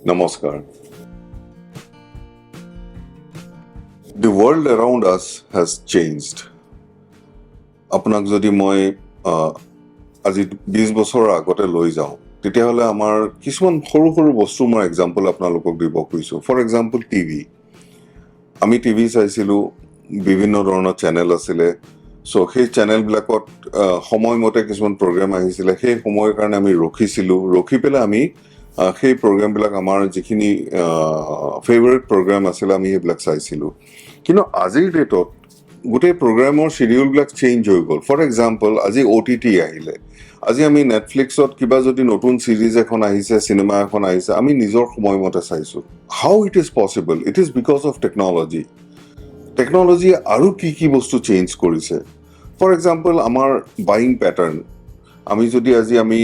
Namaskar. The world around us has changed. আপোনাক যদি মই আজি 20 বছৰ আগতে লৈ যাওঁ তেতিয়াহ'লে আমাৰ কিছুমান সৰু সৰু বস্তু মই এক্সাম্পল আপোনালোকক দিব খুজিছোঁ. For example TV. আমি টিভি চাইছিলোঁ, বিভিন্ন ধৰণৰ চেনেল আছিলে. চ' সেই চেনেলবিলাকত সময়মতে কিছুমান প্ৰগ্ৰেম আহিছিলে. সেই সময়ৰ কাৰণে আমি ৰখি পেলাই আমি সেই প্ৰগ্ৰেমবিলাক আমাৰ যিখিনি ফেভাৰিট প্ৰগ্ৰেম আছিলে আমি সেইবিলাক চাইছিলোঁ. কিন্তু আজিৰ ডেটত গোটেই প্ৰগ্ৰেমৰ শ্বিডিউলবিলাক চেঞ্জ হৈ গ'ল. ফৰ এক্সাম্পল আজি OTT আহিলে. আজি আমি নেটফ্লিক্সত কিবা যদি নতুন চিৰিজ এখন আহিছে, চিনেমা এখন আহিছে, আমি নিজৰ সময়মতে চাইছোঁ. How it is possible? It is because of technology. Technology আৰু কি বস্তু চেঞ্জ কৰিছে. ফৰ এক্সাম্পল আমাৰ বাইং পেটাৰ্ণ. আমি যদি আমি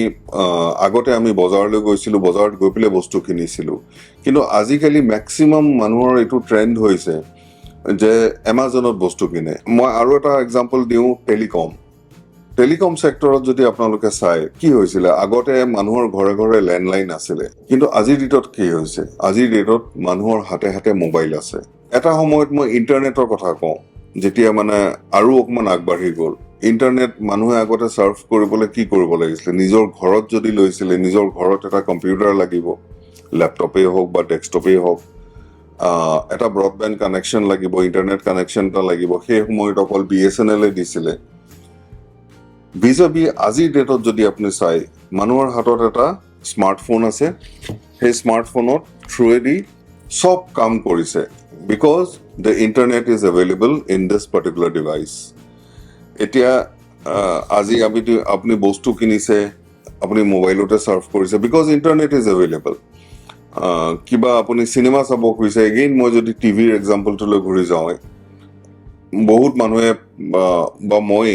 আগতে আমি বজাৰলৈ গৈছিলোঁ, বজাৰত গৈ পেলাই বস্তু কিনিছিলোঁ. কিন্তু আজিকালি মেক্সিমাম মানুহৰ এইটো ট্ৰেণ্ড হৈছে যে এমাজনত বস্তু কিনে. মই আৰু এটা এক্সাম্পল দিওঁ, টেলিকম ছেক্টৰত যদি আপোনালোকে চাই কি হৈছিলে, আগতে মানুহৰ ঘৰে ঘৰে লেণ্ডলাইন আছিলে. কিন্তু আজিৰ ডেটত কি হৈছে? আজিৰ ডেটত মানুহৰ হাতে হাতে মোবাইল আছে. এটা সময়ত মই ইণ্টাৰনেটৰ কথা কওঁ, যেতিয়া মানে আৰু অকমান আগবাঢ়ি গ'ল. ইণ্টাৰনেট মানুহে আগতে চাৰ্ফ কৰিবলৈ কি কৰিব লাগিছিলে? নিজৰ ঘৰত যদি লৈছিলে, নিজৰ ঘৰত এটা কম্পিউটাৰ লাগিব, লেপটপেই হওক বা ডেস্কটপেই হওক, এটা ব্ৰডবেণ্ড কানেকশ্যন লাগিব, ইণ্টাৰনেট কানেকশ্যন এটা লাগিব. সেই সময়ত অকল BSNL দিছিলে. ভিজাবি আজিৰ ডেটত যদি আপুনি চাই, মানুহৰ হাতত এটা স্মাৰ্টফোন আছে. সেই স্মাৰ্টফোনত থ্ৰুৱেদি চব কাম কৰিছে, because the internet is available in this particular device. এতিয়া আজি আপুনি বস্তু কিনিছে, আপুনি মোবাইলতে চাৰ্ফ কৰিছে, বিকজ ইণ্টাৰনেট ইজ এভেইলেবল. কিবা আপুনি চিনেমা চাব খুজিছে, এগেইন মই যদি টিভিৰ এক্সাম্পলটোলৈ ঘূৰি যাওঁ, বহুত মানুহে বা মই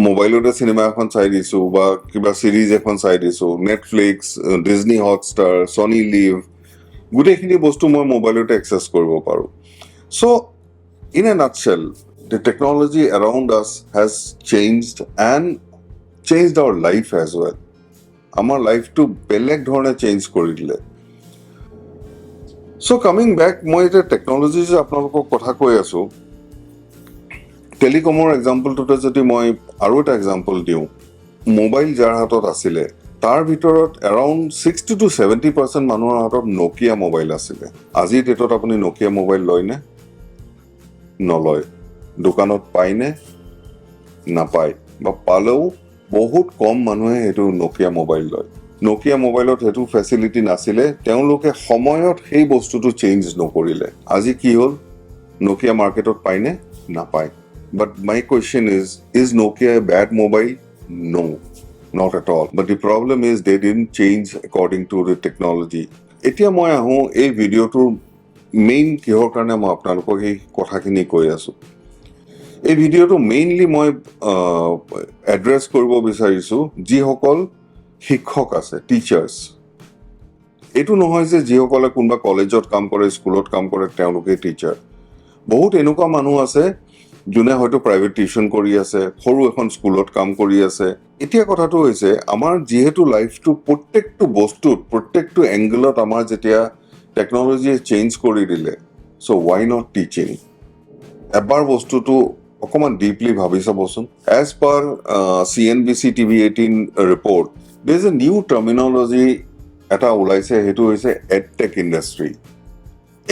মোবাইলতে চিনেমা এখন চাই দিছোঁ বা কিবা চিৰিজ এখন চাই দিছোঁ. Netflix, Disney Hotstar, Sony Liv, গোটেইখিনি বস্তু মই মোবাইলতে এক্সেছ কৰিব পাৰোঁ. So' in a nutshell, the technology around us has changed our life as well. আমাৰ লাইফটো বেলেগ ধৰণে চেঞ্জ কৰি দিলে. চ' কামিং বেক, মই এতিয়া টেকন'লজি যে আপোনালোকক কথা কৈ আছোঁ, টেলিকমৰ এক্সাম্পলটোতে যদি মই আৰু এটা এক্সাম্পল দিওঁ, মোবাইল যাৰ হাতত আছিলে তাৰ ভিতৰত এৰাউণ্ড 60 to 70% মানুহৰ হাতত নকিয়া মোবাইল আছিলে. আজিৰ ডেটত আপুনি নকিয়া মোবাইল লয়নে? নলয়. দোকানত পায়নে? নাপায়, বা পালেও বহুত কম মানুহে সেইটো নকিয়া মোবাইল লয়. নকিয়া মোবাইলত সেইটো ফেচিলিটি নাছিলে, তেওঁলোকে সময়ত সেই বস্তুটো চেঞ্জ নকৰিলে. আজি কি হ'ল? নকিয়া মাৰ্কেটত পায়নে? নাপায়. But my question is Nokia a bad mobile? No, not at all. But the problem is they didn't change according to the technology. এতিয়া মই আহোঁ এই ভিডিঅ'টোৰ মেইন কিহৰ কাৰণে মই আপোনালোকক এই কথাখিনি কৈ আছোঁ. এই ভিডিঅ'টো মেইনলি মই এড্ৰেছ কৰিব বিচাৰিছোঁ যিসকল শিক্ষক আছে, টিচাৰ্ছ. এইটো নহয় যে যিসকলে কোনোবা কলেজত কাম কৰে, স্কুলত কাম কৰে, তেওঁলোকে টিচাৰ. বহুত এনেকুৱা মানুহ আছে যোনে হয়তো প্ৰাইভেট টিউশ্যন কৰি আছে, সৰু এখন স্কুলত কাম কৰি আছে. এতিয়া কথাটো হৈছে, আমাৰ যিহেতু লাইফটো প্ৰত্যেকটো বস্তুত, প্ৰত্যেকটো এংগলত আমাৰ যেতিয়া টেকন'লজিয়ে চেঞ্জ কৰি দিলে, চ' ৱাই নট টিচিং? এবাৰ বস্তুটো অকণমান ডিপলি ভাবি চাবচোন. As per CNBC TV18 report, there is a new terminology এটা ওলাইছে, সেইটো হৈছে edtech industry,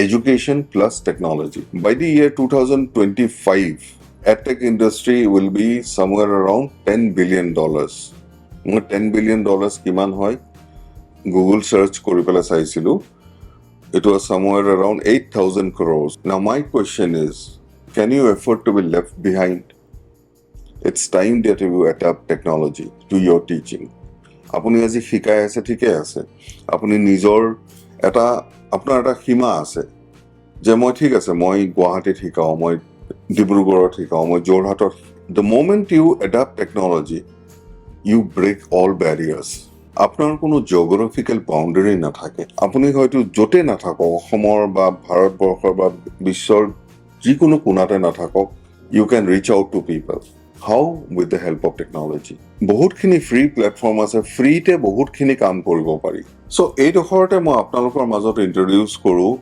education plus technology. By the year 2025, edtech industry will be somewhere around $10 billion. মই $10 billion কিমান হয় গুগল চাৰ্চ কৰি পেলাই চাইছিলোঁ. It was somewhere around 8,000 crores. Now my question is, can you afford to be left behind? It's time that you adapt technology to your teaching. আপুনি আজি শিকাই আছে, ঠিকে আছে. আপুনি নিজৰ আপোনাৰ এটা সীমা আছে যে মই ঠিক আছে, মই গুৱাহাটীত শিকাওঁ, মই ডিব্ৰুগড়ত শিকাওঁ, মই যোৰহাটত. The moment you adopt technology, you break all barriers. আপোনাৰ কোনো জিঅ'গ্ৰাফিকেল বাউণ্ডেৰী নাথাকে. আপুনি হয়তো য'তে নাথাকক, অসমৰ বা ভাৰতবৰ্ষৰ বা বিশ্বৰ যিকোনো কোণাতে নাথাকক, you can reach out to people. How? With the help of technology. বহুতখিনি ফ্ৰী প্লেটফৰ্ম আছে, ফ্ৰীতে বহুতখিনি কাম কৰিব পাৰি. সো এইডোখৰতে মই আপোনালোকৰ মাজত ইন্ট্ৰডিউচ কৰোঁ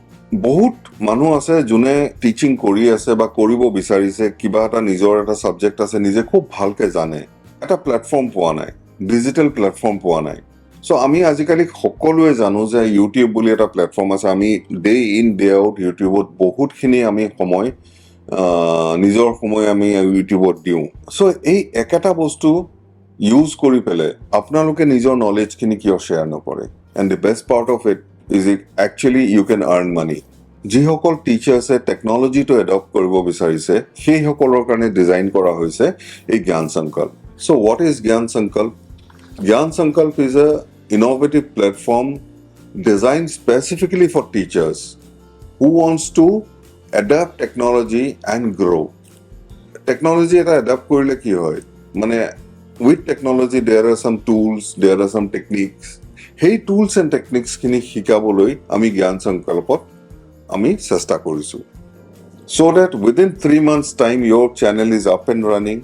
বহুত মানুহ আছে যোনে টিচিং কৰি আছে বা কৰিব বিচাৰিছে কিবা এটা নিজৰ এটা সাবজেক্ট আছে নিজে খুব ভালকে জানে এটা প্লেটফৰ্ম পোৱা নাই ডিজিটেল প্লেটফৰ্ম পোৱা নাই সো আমি আজিকালি সকলোৱে জানো যে ইউটিউব বুলি এটা প্লেটফৰ্ম আছে আমি ডে ইন ডে আউট ইউটিউবত বহুতখিনি আমি সময় নিজৰ সময় আমি ইউটিউবত দিওঁ সো এই একেটা বস্তু ইউজ কৰি পেলাই আপোনালোকে নিজৰ নলেজখিনি কিয় শ্বেয়াৰ নকৰে and the best part of it is it actually you can earn money যিসকল টিচাৰ্ছে টেকনলজিটো এডপ্ট কৰিব বিচাৰিছে সেইসকলৰ কাৰণে ডিজাইন কৰা হৈছে এই জ্ঞান সংকল্প সো হোৱাট ইজ জ্ঞান সংকল্প Gyansankalp is a innovative platform designed specifically for teachers who wants to adapt technology and grow. Technology eta adapt korile ki hoy mane with technology there are some tools, there are some techniques. Hey tools and techniques kini hikaboloi ami Gyansankalpot ami chesta korisu so that within 3 months time your channel is up and running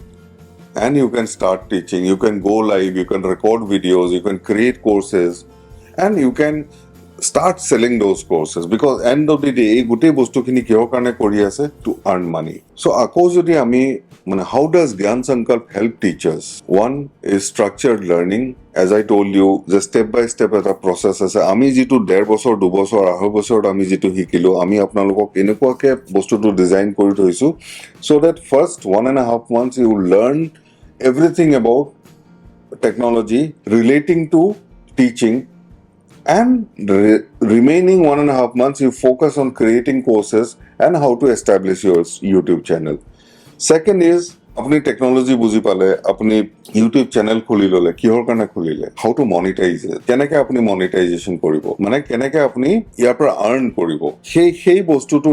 and you can start teaching, you can go live, you can record videos, you can create courses and you can start selling those courses because end of the day ei gote bostu khini kihor karone kori ase to earn money. So ako jodi ami mane how does Gyansankalp help teachers? One is structured learning. As I told you, the step by step eta process ase ami jitu 1.5 বছৰ 2 বছৰ 2.5 বছৰত আমি jitu hikilu ami apnalokok enukwake bostu to design kori thoisu so that first 1.5 months you learn everything about technology relating to teaching and remaining 1.5 months you focus on creating courses and how to establish your YouTube channel. Second is apni technology buji pale apni YouTube channel khuli lole kihor karone khulile how to monetize it keneke apni monetization koribo mane keneke apni iar par earn koribo সেই বস্তুটো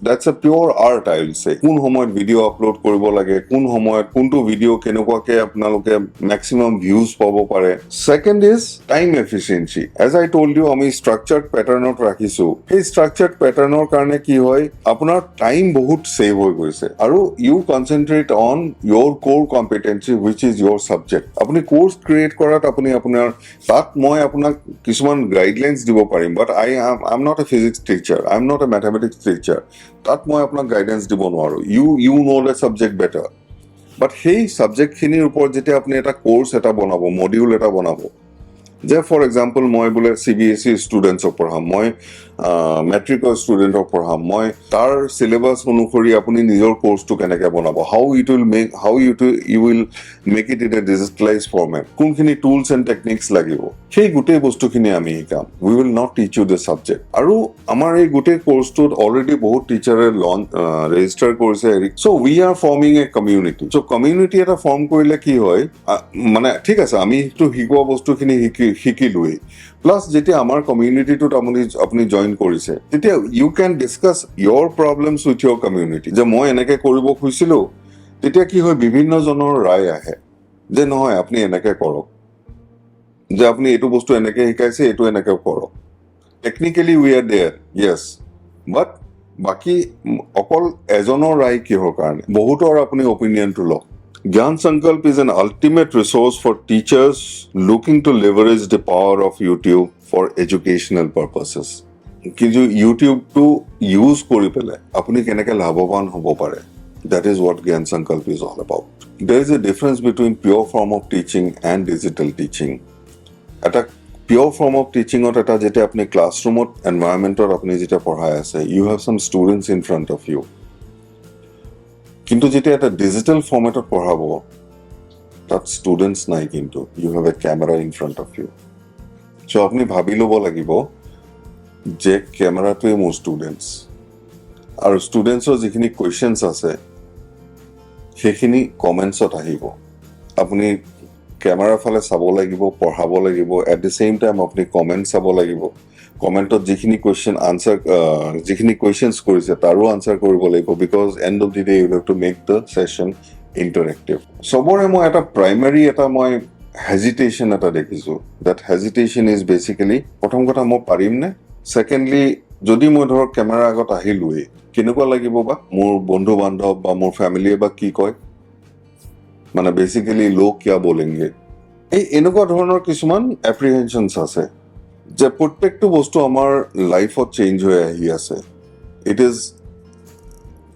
that's a pure art I will say কোন সময়ত video upload কৰিব লাগে কোন সময়ত কোনটো video কেনেকুৱাকে আপোনালোকে ম্যাক্সিমাম ভিউজ পাব পাৰে second is time efficiency as I told you আমি স্ট্ৰাকচাৰ্ড প্যাটাৰ্ণত ৰাখিছো সেই স্ট্ৰাকচাৰ্ড প্যাটাৰ্ণৰ কাৰণে কি হয় আপোনাৰ টাইম বহুত সেভ হৈ গৈছে আৰু U concentrate on your core competency which is your subject apni course create korat apni apunar tat moi apunak kisuman guidelines dibo parim but I'm not a physics teacher, I'm not a mathematics teacher tat moi apunak guidance dibo noaru you know the subject better but hey subject khinir upor jete apni eta course eta banabo module eta banabo যে for example মই বোলে CBSE ষ্টুডেণ্টছক পঢ়াম মই মেট্ৰিকৰ ষ্টুডেণ্টক পঢ়াম মই তাৰ syllabus অনুসৰি আপুনি নিজৰ কোৰ্সটো কেনেকৈ বনাব how you will make it in a digitalize format কোনখিনি টুলছ এণ্ড টেকনিক্স লাগিব সেই গোটেই বস্তুখিনি আমি শিকাম we will not teach you the subject আৰু আমাৰ এই গোটেই কোৰ্সটোত অলৰেডি বহুত টিচাৰে ৰেজিষ্টাৰ কৰিছে so' we are forming a community so' community এটা ফৰ্ম কৰিলে কি হয় মানে ঠিক আছে আমি সেইটো শিকোৱা বস্তুখিনি শিকিলোৱেই প্লাছ যেতিয়া আমাৰ কমিউনিটিটোত আপুনি জইন কৰিছে তেতিয়া you can discuss your problems with your community যে মই এনেকৈ কৰিব খুজিছিলো তেতিয়া কি হয় বিভিন্নজনৰ ৰায় আহে যে নহয় আপুনি এনেকৈ কৰক যে আপুনি এইটো বস্তু এনেকৈ শিকাইছে এইটো এনেকৈ কৰক টেকনিকেলি উই আৰ দেয়াৰ য়েছ বাট বাকী অকল এজনৰ ৰায় কিহৰ কাৰণে বহুতৰ আপুনি অপিনিয়নটো লওক Gyansankalp is an ultimate resource for teachers looking to leverage the power of YouTube for educational purposes. Kintu YouTube to use kori pele apuni keneke labhoban hobo pare. That is what Gyansankalp is all about. There is a difference between pure form of teaching and digital teaching. At a pure form of teaching or eta jete apni classroom environment or apni jete porhai ase you have some students in front of you. কিন্তু যেতিয়া এটা digital ফৰ্মেটত পঢ়াব তাত students নাই কিন্তু you have a camera in front of you so' আপুনি ভাবি ল'ব লাগিব যে কেমেৰাটোৱে মোৰ ষ্টুডেণ্টছ আৰু ষ্টুডেণ্টছৰ যিখিনি কুৱেশ্যনছ আছে সেইখিনি কমেণ্টছত আহিব আপুনি কেমেৰাৰ ফালে চাব লাগিব পঢ়াব লাগিব এট দ্য ছেইম টাইম আপুনি কমেণ্ট চাব লাগিব কমেণ্টত যিখিনি কুৱেশ্যন আনচাৰ যিখিনি কুৱেশ্যনছ কৰিছে তাৰো আনচাৰ কৰিব লাগিব because end of the day you have to make the session interactive চবৰে মই এটা প্ৰাইমেৰী এটা মই হেজিটেশ্যন এটা দেখিছোঁ দেট হেজিটেশ্যন ইজ বেচিকেলি প্ৰথম কথা মই পাৰিম নে ছেকেণ্ডলি যদি মই ধৰক কেমেৰাৰ আগত আহিলোৱেই কেনেকুৱা লাগিব বা মোৰ বন্ধু বান্ধৱ বা মোৰ ফেমিলিয়ে বা কি কয় মানে বেচিকেলি লোক কিয়া বলেংগে এই এনেকুৱা ধৰণৰ কিছুমান এপ্ৰিহেনশ্যনছ আছে যে প্ৰত্যেকটো বস্তু আমাৰ লাইফত চেঞ্জ হৈ আহি আছে ইট ইজ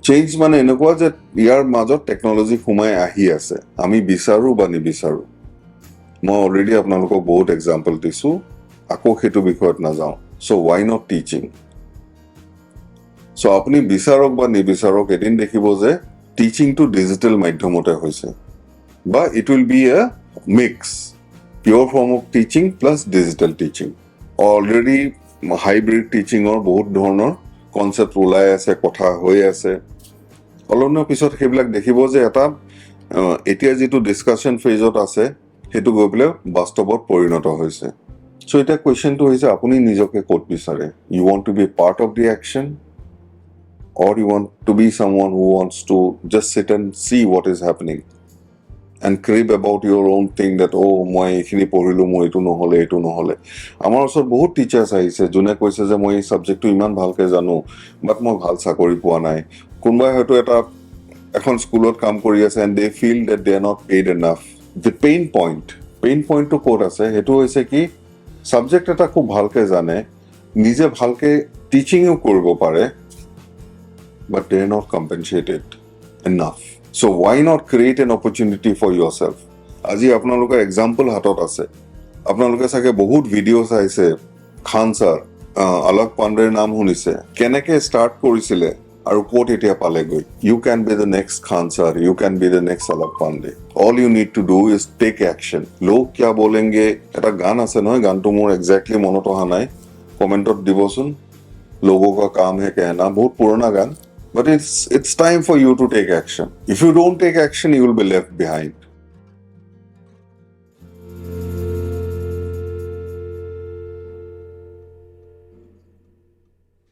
চেঞ্জ মানে এনেকুৱা যে ইয়াৰ মাজত টেকনলজি সোমাই আহি আছে আমি বিচাৰো বা নিবিচাৰো মই অলৰেডি আপোনালোকক বহুত এক্সাম্পল দিছো আকৌ সেইটো বিষয়ত নাযাওঁ চ' ৱাই নট টিচিং চ' আপুনি বিচাৰক বা নিবিচাৰক এদিন দেখিব যে টিচিংটো ডিজিটেল মাধ্যমতে হৈছে বা it will be a mix peer form of teaching plus digital teaching already hybrid টিচিঙৰ বহুত ধৰণৰ কনচেপ্ট ওলাই আছে কথা হৈ আছে অলপ দিনৰ পিছত সেইবিলাক দেখিব যে এটা এতিয়া যিটো ডিছকাশ্যন ফেজত আছে সেইটো গৈ পেলাই বাস্তৱত পৰিণত হৈছে চ' এতিয়া কুৱেশ্যনটো হৈছে আপুনি নিজকে ক'ত বিচাৰে you want to be part of the action or you want to be someone who wants to just sit and see what is happening and crib about your own thing that মই এইখিনি পঢ়িলো মই এইটো নহলে আমাৰ ওচৰত বহুত teachers আহিছে যোনে কৈছে যে মই এই ছাবজেক্টটো ইমান ভালকে জানো বাট মই ভাল চাকৰি পোৱা নাই কোনোবাই হয়তো এখন স্কুলত কাম কৰি আছে and they feel that they are not paid enough the pain pointটো ক'ত আছে সেইটো হৈছে কি ছাবজেক্ট এটা খুব ভালকে জানে নিজে ভালকে টিচিংও কৰিব পাৰে but they're not compensated enough. So why not create an opportunity for yourself? আজি আপোনালোকৰ এক্সাম্পল হাতত আছে আপোনালোকে চাগে বহুত ভিডিঅ' চাইছে খান ছাৰ অলক পাণ্ডেৰ নাম শুনিছে কেনেকে ষ্টাৰ্ট কৰিছিলে আৰু ক'ত এতিয়া পালেগৈ you can be the next Khan sir you can be the next Alok Pandey all you need to do is take action লোক কিয়া বলেংগে এটা গান আছে নহয় গানটো মোৰ একজেক্টলি মনত অহা নাই কমেণ্টত দিবচোন লোগো কা কাম হে কেহনা বহুত পুৰণা গান But it's time for you to take action. If you don't take action, you will be left behind.